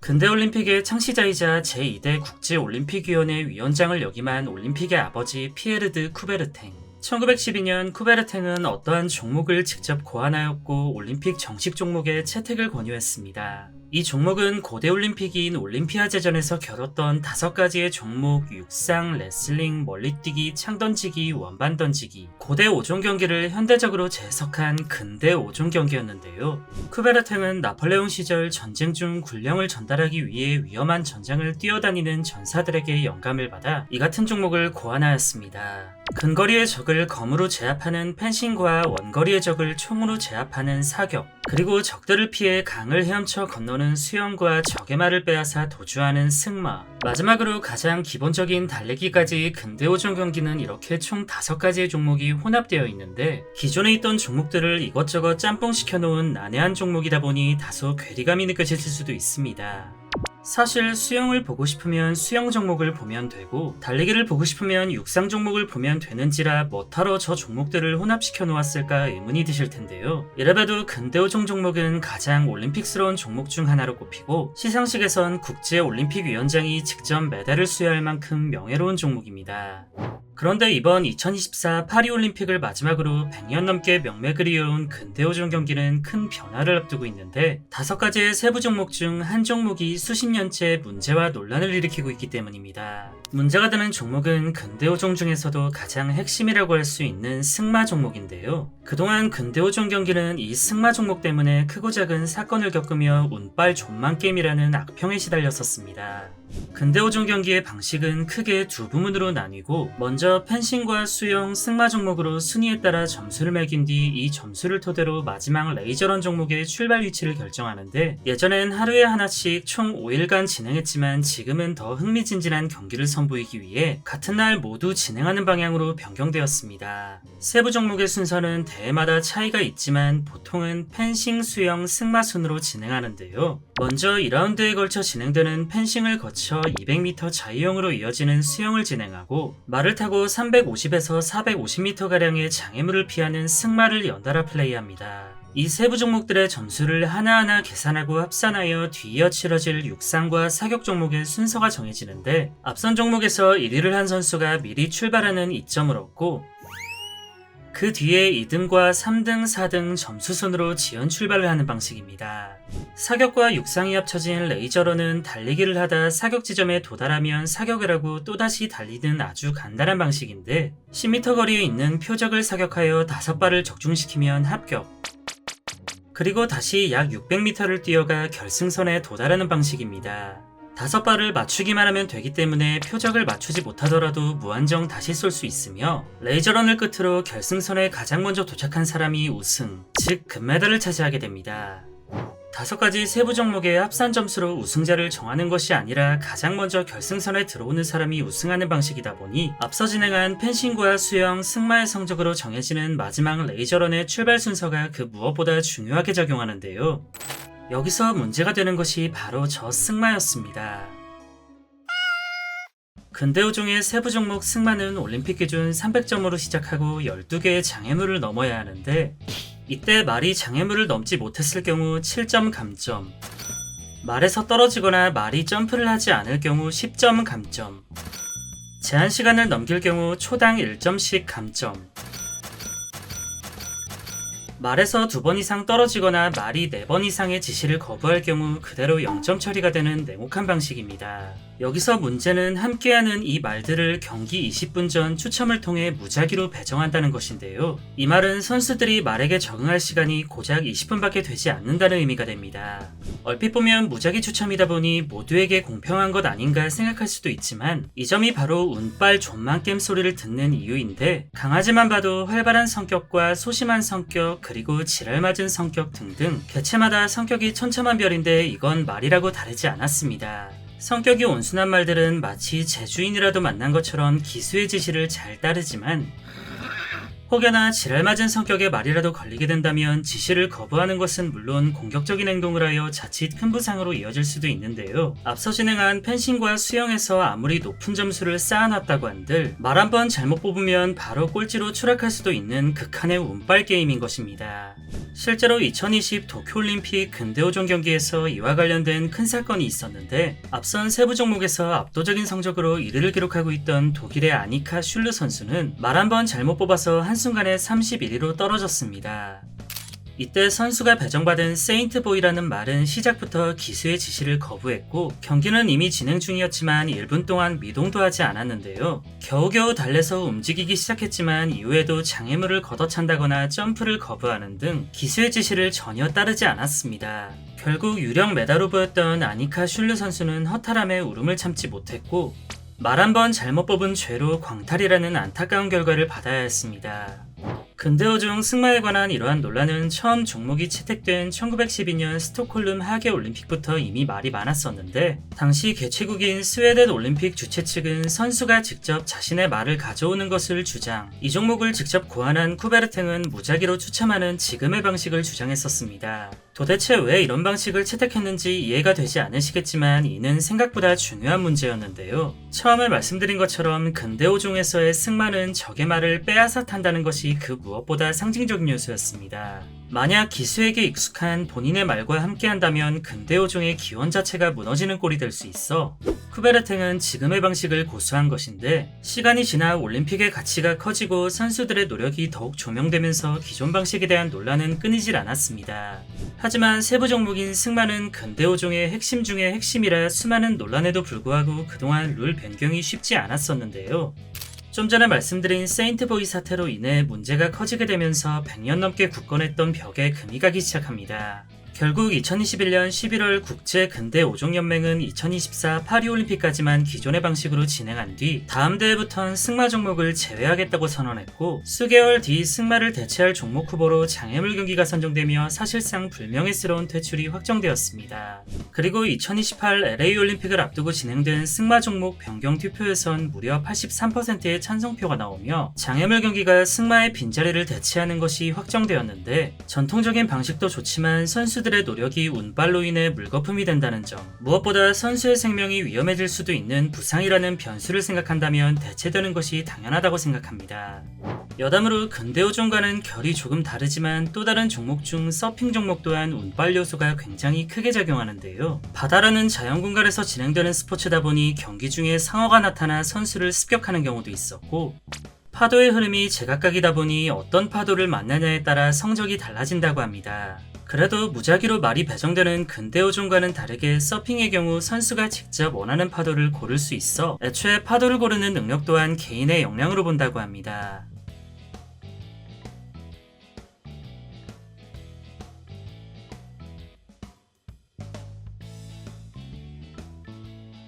근대올림픽의 창시자이자 제2대 국제올림픽위원회 위원장을 역임한 올림픽의 아버지 피에르 드 쿠베르탱. 1912년 쿠베르탱은 어떠한 종목을 직접 고안하였고 올림픽 정식 종목에 채택을 권유했습니다. 이 종목은 고대 올림픽인 올림피아제전에서 겨뤘던 5가지의 종목 육상, 레슬링, 멀리뛰기, 창던지기, 원반던지기, 고대 5종 경기를 현대적으로 재해석한 근대 5종 경기였는데요. 쿠베르탱은 나폴레옹 시절 전쟁 중 군령을 전달하기 위해 위험한 전장을 뛰어다니는 전사들에게 영감을 받아 이 같은 종목을 고안하였습니다. 근거리의 적을 검으로 제압하는 펜싱과 원거리의 적을 총으로 제압하는 사격, 그리고 적들을 피해 강을 헤엄쳐 건너는 수영과 적의 말을 빼앗아 도주하는 승마, 마지막으로 가장 기본적인 달리기까지 근대 5종 경기는 이렇게 총 5가지의 종목이 혼합되어 있는데 기존에 있던 종목들을 이것저것 짬뽕시켜 놓은 난해한 종목이다 보니 다소 괴리감이 느껴질 수도 있습니다. 사실 수영을 보고 싶으면 수영 종목을 보면 되고 달리기를 보고 싶으면 육상 종목을 보면 되는지라 뭐하러 저 종목들을 혼합시켜 놓았을까 의문이 드실 텐데요. 이래봬도 근대 5종 종목은 가장 올림픽스러운 종목 중 하나로 꼽히고 시상식에선 국제올림픽위원장이 직접 메달을 수여할 만큼 명예로운 종목입니다. 그런데 이번 2024 파리올림픽을 마지막으로 100년 넘게 명맥을 이어온 근대 5종 경기는 큰 변화를 앞두고 있는데 5가지의 세부 종목 중 한 종목이 수십 년째 문제와 논란을 일으키고 있기 때문입니다. 문제가 되는 종목은 근대 5종 중에서도 가장 핵심이라고 할 수 있는 승마 종목인데요. 그동안 근대 5종 경기는 이 승마 종목 때문에 크고 작은 사건을 겪으며 운빨 존망게임이라는 악평에 시달렸었습니다. 근대 5종 경기의 방식은 크게 두 부문으로 나뉘고 먼저 펜싱과 수영, 승마 종목으로 순위에 따라 점수를 매긴 뒤 이 점수를 토대로 마지막 레이저런 종목의 출발 위치를 결정하는데 예전엔 하루에 하나씩 총 5일간 진행했지만 지금은 더 흥미진진한 경기를 선보이기 위해 같은 날 모두 진행하는 방향으로 변경되었습니다. 세부 종목의 순서는 대회마다 차이가 있지만 보통은 펜싱, 수영, 승마 순으로 진행하는데요. 먼저 2라운드에 걸쳐 진행되는 펜싱을 거쳐 200m 자유형으로 이어지는 수영을 진행하고 말을 타고 350에서 450m가량의 장애물을 피하는 승마를 연달아 플레이합니다. 이 세부 종목들의 점수를 하나하나 계산하고 합산하여 뒤이어 치러질 육상과 사격 종목의 순서가 정해지는데 앞선 종목에서 1위를 한 선수가 미리 출발하는 이점을 얻고 그 뒤에 2등과 3등, 4등 점수 순으로 지연 출발을 하는 방식입니다. 사격과 육상이 합쳐진 레이저런은 달리기를 하다 사격 지점에 도달하면 사격을 하고 또다시 달리는 아주 간단한 방식인데 10m 거리에 있는 표적을 사격하여 5발을 적중시키면 합격, 그리고 다시 약 600m를 뛰어가 결승선에 도달하는 방식입니다. 5발을 맞추기만 하면 되기 때문에 표적을 맞추지 못하더라도 무한정 다시 쏠 수 있으며 레이저런을 끝으로 결승선에 가장 먼저 도착한 사람이 우승, 즉 금메달을 차지하게 됩니다. 5가지 세부 종목의 합산 점수로 우승자를 정하는 것이 아니라 가장 먼저 결승선에 들어오는 사람이 우승하는 방식이다 보니 앞서 진행한 펜싱과 수영, 승마의 성적으로 정해지는 마지막 레이저런의 출발 순서가 그 무엇보다 중요하게 작용하는데요. 여기서 문제가 되는 것이 바로 저 승마였습니다. 근대 5종의 세부 종목 승마는 올림픽 기준 300점으로 시작하고 12개의 장애물을 넘어야 하는데 이때 말이 장애물을 넘지 못했을 경우 7점 감점, 말에서 떨어지거나 말이 점프를 하지 않을 경우 10점 감점, 제한 시간을 넘길 경우 초당 1점씩 감점, 말에서 2번 이상 떨어지거나 말이 4번 이상의 지시를 거부할 경우 그대로 0점 처리가 되는 냉혹한 방식입니다. 여기서 문제는 함께하는 이 말들을 경기 20분 전 추첨을 통해 무작위로 배정한다는 것인데요. 이 말은 선수들이 말에게 적응할 시간이 고작 20분밖에 되지 않는다는 의미가 됩니다. 얼핏 보면 무작위 추첨이다 보니 모두에게 공평한 것 아닌가 생각할 수도 있지만 이 점이 바로 운빨 존망겜 소리를 듣는 이유인데 강아지만 봐도 활발한 성격과 소심한 성격 그리고 지랄맞은 성격 등등 개체마다 성격이 천차만별인데 이건 말이라고 다르지 않았습니다. 성격이 온순한 말들은 마치 제주인이라도 만난 것처럼 기수의 지시를 잘 따르지만 혹여나 지랄맞은 성격의 말이라도 걸리게 된다면 지시를 거부하는 것은 물론 공격적인 행동을 하여 자칫 큰 부상으로 이어질 수도 있는데요. 앞서 진행한 펜싱과 수영에서 아무리 높은 점수를 쌓아놨다고 한들 말 한 번 잘못 뽑으면 바로 꼴찌로 추락할 수도 있는 극한의 운빨 게임인 것입니다. 실제로 2020 도쿄올림픽 근대오종 경기에서 이와 관련된 큰 사건이 있었는데 앞선 세부 종목에서 압도적인 성적으로 1위를 기록하고 있던 독일의 아니카 슐르 선수는 말 한 번 잘못 뽑아서 한순간에 31위로 떨어졌습니다. 이때 선수가 배정받은 세인트보이라는 말은 시작부터 기수의 지시를 거부했고 경기는 이미 진행 중이었지만 1분 동안 미동도 하지 않았는데요. 겨우겨우 달래서 움직이기 시작했지만 이후에도 장애물을 걷어찬다거나 점프를 거부하는 등 기수의 지시를 전혀 따르지 않았습니다. 결국 유력 메달 후보였던 아니카 슐르 선수는 허탈함에 울음을 참지 못했고 말 한 번 잘못 뽑은 죄로 광탈이라는 안타까운 결과를 받아야 했습니다. 근대오종 승마에 관한 이러한 논란은 처음 종목이 채택된 1912년 스톡홀름 하계올림픽부터 이미 말이 많았었는데 당시 개최국인 스웨덴 올림픽 주최 측은 선수가 직접 자신의 말을 가져오는 것을 주장, 이 종목을 직접 고안한 쿠베르탱은 무작위로 추첨하는 지금의 방식을 주장했었습니다. 도대체 왜 이런 방식을 채택했는지 이해가 되지 않으시겠지만 이는 생각보다 중요한 문제였는데요. 처음에 말씀드린 것처럼 근대오종에서의 승마는 적의 말을 빼앗아 탄다는 것이 그 무엇보다 상징적인 요소였습니다. 만약 기수에게 익숙한 본인의 말과 함께한다면 근대오종의 기원 자체가 무너지는 꼴이 될 수 있어 쿠베르탱은 지금의 방식을 고수한 것인데 시간이 지나 올림픽의 가치가 커지고 선수들의 노력이 더욱 조명되면서 기존 방식에 대한 논란은 끊이질 않았습니다. 하지만 세부 종목인 승마는 근대오종의 핵심 중의 핵심이라 수많은 논란에도 불구하고 그동안 룰 변경이 쉽지 않았었는데요. 좀 전에 말씀드린 세인트보이 사태로 인해 문제가 커지게 되면서 100년 넘게 굳건했던 벽에 금이 가기 시작합니다. 결국 2021년 11월 국제근대오종연맹은 2024 파리올림픽까지만 기존의 방식으로 진행한 뒤 다음 대회부턴 승마 종목을 제외하겠다고 선언했고 수개월 뒤 승마를 대체할 종목 후보로 장애물 경기가 선정되며 사실상 불명예스러운 퇴출이 확정되었습니다. 그리고 2028 LA올림픽을 앞두고 진행된 승마 종목 변경 투표에선 무려 83%의 찬성표가 나오며 장애물 경기가 승마의 빈자리를 대체하는 것이 확정되었는데 전통적인 방식도 좋지만 선수들의 노력이 운빨로 인해 물거품이 된다는 점, 무엇보다 선수의 생명이 위험해질 수도 있는 부상이라는 변수를 생각한다면 대체되는 것이 당연하다고 생각합니다. 여담으로 근대오종과는 결이 조금 다르지만 또 다른 종목 중 서핑 종목 또한 운빨 요소가 굉장히 크게 작용하는데요. 바다라는 자연 공간에서 진행되는 스포츠다 보니 경기 중에 상어가 나타나 선수를 습격하는 경우도 있었고 파도의 흐름이 제각각이다 보니 어떤 파도를 만나냐에 따라 성적이 달라진다고 합니다. 그래도 무작위로 말이 배정되는 근대오종과는 다르게 서핑의 경우 선수가 직접 원하는 파도를 고를 수 있어 애초에 파도를 고르는 능력 또한 개인의 역량으로 본다고 합니다.